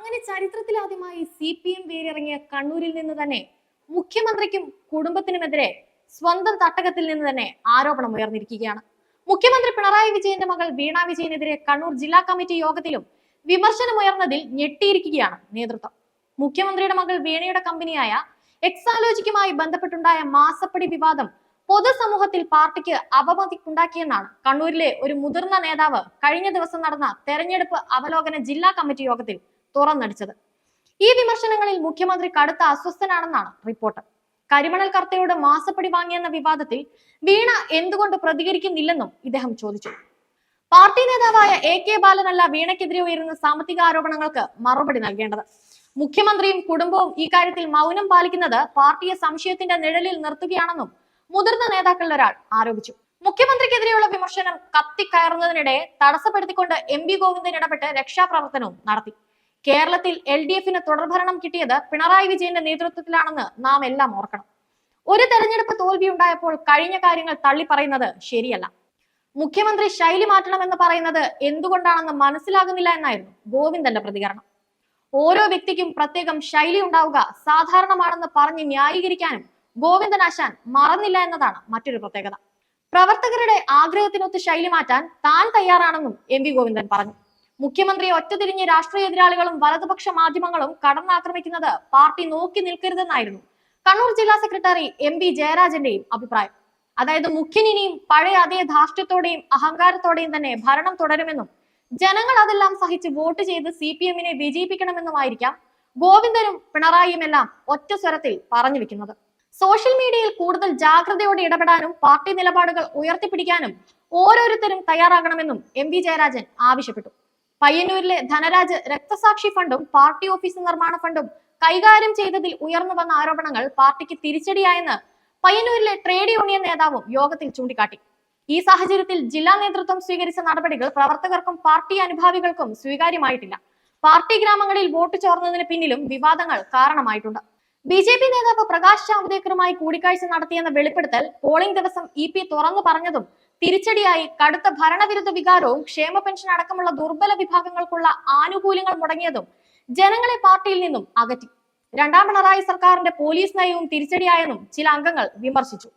അങ്ങനെ ചരിത്രത്തിലാദ്യമായി CPM വേരിറങ്ങിയ കണ്ണൂരിൽ നിന്ന് തന്നെ മുഖ്യമന്ത്രിക്കും കുടുംബത്തിനുമെതിരെ സ്വന്തം തട്ടകത്തിൽ നിന്ന് തന്നെ ആരോപണം ഉയർന്നിരിക്കുകയാണ്. മുഖ്യമന്ത്രി പിണറായി വിജയന്റെ മകൾ വീണ വിജയനെതിരെ കണ്ണൂർ ജില്ലാ കമ്മിറ്റി യോഗത്തിലും വിമർശനമുയർന്നതിൽ ഞെട്ടിയിരിക്കുകയാണ് നേതൃത്വം. മുഖ്യമന്ത്രിയുടെ മകൾ വീണയുടെ കമ്പനിയായ എക്സാലോജിക്കുമായി ബന്ധപ്പെട്ടുണ്ടായ മാസപ്പടി വിവാദം പൊതുസമൂഹത്തിൽ പാർട്ടിക്ക് അപമതിപ്പുണ്ടാക്കിയെന്നാണ് കണ്ണൂരിലെ ഒരു മുതിർന്ന നേതാവ് കഴിഞ്ഞ ദിവസം നടന്ന തെരഞ്ഞെടുപ്പ് അവലോകന ജില്ലാ കമ്മിറ്റി യോഗത്തിൽ തുറന്നടിച്ചത്. ഈ വിമർശനങ്ങളിൽ മുഖ്യമന്ത്രി കടുത്ത അസ്വസ്ഥനാണെന്നാണ് റിപ്പോർട്ട്. കരിമണൽ കർത്തയോട് മാസപ്പടി വാങ്ങിയെന്ന വിവാദത്തിൽ വീണ എന്തുകൊണ്ട് പ്രതികരിക്കുന്നില്ലെന്നും ഇദ്ദേഹം ചോദിച്ചു. പാർട്ടി നേതാവായ AK ബാലനല്ല വീണയ്ക്കെതിരെ ഉയരുന്ന സാമ്പത്തിക ആരോപണങ്ങൾക്ക് മറുപടി നൽകേണ്ടത്. മുഖ്യമന്ത്രിയും കുടുംബവും ഈ കാര്യത്തിൽ മൗനം പാലിക്കുന്നത് പാർട്ടിയെ സംശയത്തിന്റെ നിഴലിൽ നിർത്തുകയാണെന്നും മുതിർന്ന നേതാക്കളിൽ ഒരാൾ ആരോപിച്ചു. മുഖ്യമന്ത്രിക്കെതിരെയുള്ള വിമർശനം കത്തിക്കയറുന്നതിനിടെ തടസ്സപ്പെടുത്തിക്കൊണ്ട് MP ഗോവിന്ദൻ ഇടപെട്ട് രക്ഷാപ്രവർത്തനവും നടത്തി. കേരളത്തിൽ LDFന് തുടർഭരണം കിട്ടിയത് പിണറായി വിജയന്റെ നേതൃത്വത്തിലാണെന്ന് നാം എല്ലാം ഓർക്കണം. ഒരു തെരഞ്ഞെടുപ്പ് തോൽവി ഉണ്ടായപ്പോൾ കഴിഞ്ഞ കാര്യങ്ങൾ തള്ളിപ്പറയുന്നത് ശരിയല്ല. മുഖ്യമന്ത്രി ശൈലി മാറ്റണമെന്ന് പറയുന്നത് എന്തുകൊണ്ടാണെന്ന് മനസ്സിലാകുന്നില്ല എന്നായിരുന്നു ഗോവിന്ദന്റെ പ്രതികരണം. ഓരോ വ്യക്തിക്കും പ്രത്യേകം ശൈലി ഉണ്ടാവുക സാധാരണമാണെന്ന് പറഞ്ഞ് ന്യായീകരിക്കാനും ഗോവിന്ദനാശാൻ മറന്നില്ല എന്നതാണ് മറ്റൊരു പ്രത്യേകത. പ്രവർത്തകരുടെ ആഗ്രഹത്തിനൊത്ത് ശൈലി മാറ്റാൻ താൻ തയ്യാറാണെന്നും MP ഗോവിന്ദൻ പറഞ്ഞു. മുഖ്യമന്ത്രിയെ ഒറ്റതിരിഞ്ഞ് രാഷ്ട്രീയ എതിരാളികളും വലതുപക്ഷ മാധ്യമങ്ങളും കടന്നാക്രമിക്കുന്നത് പാർട്ടി നോക്കി നിൽക്കരുതെന്നായിരുന്നു കണ്ണൂർ ജില്ലാ സെക്രട്ടറി MP ജയരാജന്റെയും അഭിപ്രായം. അതായത് മുഖ്യനിയും പഴയ അതേ ധാർഷ്ട്യത്തോടെയും അഹങ്കാരത്തോടെയും തന്നെ ഭരണം തുടരുമെന്നും ജനങ്ങൾ അതെല്ലാം സഹിച്ച് വോട്ട് ചെയ്ത് CPMനെ വിജയിപ്പിക്കണമെന്നുമായിരിക്കാം ഗോവിന്ദനും പിണറായിയും എല്ലാം ഒറ്റ സ്വരത്തിൽ പറഞ്ഞു വെക്കുന്നത്. സോഷ്യൽ മീഡിയയിൽ കൂടുതൽ ജാഗ്രതയോടെ ഇടപെടാനും പാർട്ടി നിലപാടുകൾ ഉയർത്തിപ്പിടിക്കാനും ഓരോരുത്തരും തയ്യാറാകണമെന്നും MP ജയരാജൻ ആവശ്യപ്പെട്ടു. പയ്യന്നൂരിലെ ധനരാജ് രക്തസാക്ഷി ഫണ്ടും പാർട്ടി ഓഫീസ് നിർമ്മാണ ഫണ്ടും കൈകാര്യം ചെയ്തതിൽ ഉയർന്നു വന്ന ആരോപണങ്ങൾ പാർട്ടിക്ക് തിരിച്ചടിയായെന്ന് പയ്യന്നൂരിലെ ട്രേഡ് യൂണിയൻ നേതാവും യോഗത്തിൽ ചൂണ്ടിക്കാട്ടി. ഈ സാഹചര്യത്തിൽ ജില്ലാ നേതൃത്വം സ്വീകരിച്ച നടപടികൾ പ്രവർത്തകർക്കും പാർട്ടി അനുഭാവികൾക്കും സ്വീകാര്യമായിട്ടില്ല. പാർട്ടി ഗ്രാമങ്ങളിൽ വോട്ട് ചോർന്നതിന് പിന്നിലും വിവാദങ്ങൾ കാരണമായിട്ടുണ്ട്. BJP നേതാവ് പ്രകാശ് ജാവ്ദേക്കറുമായി കൂടിക്കാഴ്ച നടത്തിയെന്ന വെളിപ്പെടുത്തൽ പോളിംഗ് ദിവസം EP തുറന്നു പറഞ്ഞതും തിരിച്ചടിയായി കടുത്ത ഭരണവിരുദ്ധ വികാരവും ക്ഷേമ പെൻഷൻ അടക്കമുള്ള ദുർബല വിഭാഗങ്ങൾക്കുള്ള ആനുകൂല്യങ്ങൾ മുടങ്ങിയതും ജനങ്ങളെ പാർട്ടിയിൽ നിന്നും അകറ്റി. രണ്ടാം പിണറായി സർക്കാരിന്റെ പോലീസ് നയവും തിരിച്ചടിയായെന്നും ചില അംഗങ്ങൾ വിമർശിച്ചു.